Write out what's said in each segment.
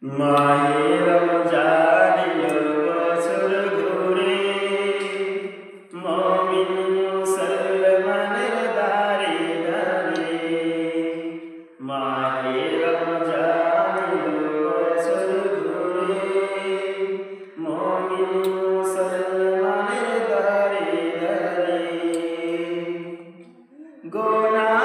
মাহে রমজান এলো বছর ঘুরে, মুমিন মুসলমানের দাঁড়ে দাঁড়ে। মাহে রমজান এলো বছর ঘুরে, মুমিন মুসলমানের দাঁড়ে দাঁড়ে। গোনাহ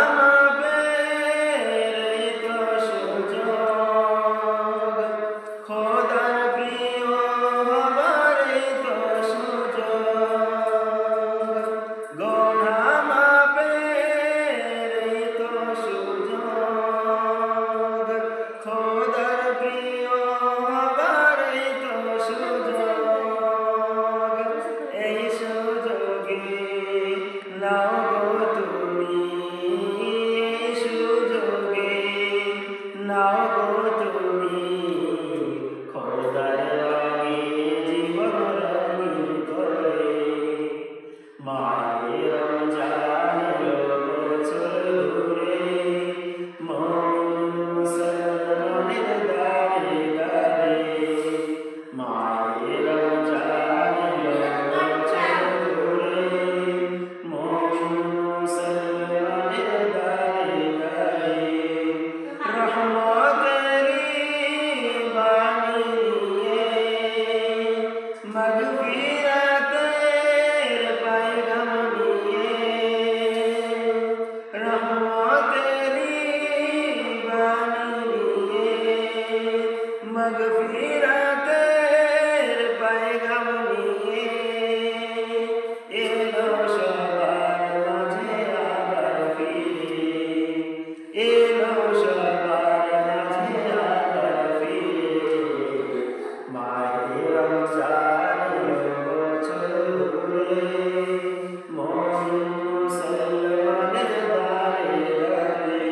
মগফিরাতের পয়গাম নিয়ে এলো সবার মাঝে আবার ফিরে, এলো সবার মাঝে আবার ফিরে। মাহে রমজান এলো বছর ঘুরে, মুমিন মুসলমানের দাঁড়ে দাঁড়ে।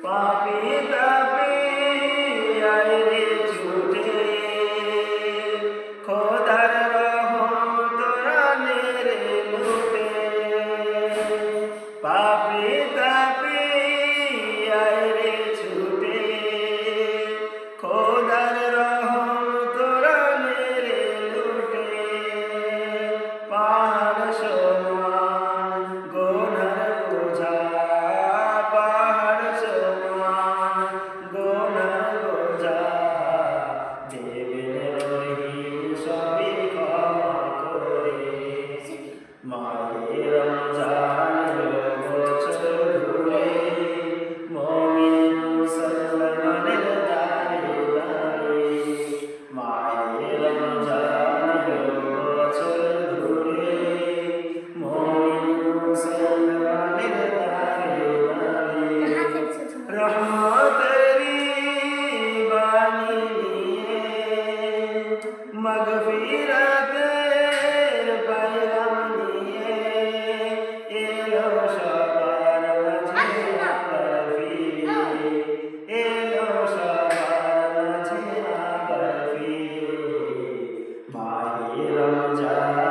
পাপী তাপী আয় রে ছুটে, খোদার রহম তোরা নে রে লুটে। পাপী তাপী আয় রে ছুটে, খোদার রহম তোরা নে রে লুটে। পাহাড় সমান গোনার বোঝা, পাহাড় সমান গোনার বোঝা, দেবেন রহিম সবই ক্ষমা করে। মাহে রমজান এলো বছর ঘুরে, মুমিন মুসলমানের দাঁড়ে দাঁড়ে। মাহে রমজান এলো বছর ঘুরে, মুমিন মুসলমানের দাঁড়ে দাঁড়ে। রহমতেরি বাণী নিয়ে, মগফিরাতের পয়গাম নিয়ে এলো সবার মাঝে আবার ফিরে, এলো সবার মাঝে আবার ফিরে। মাহে রমজান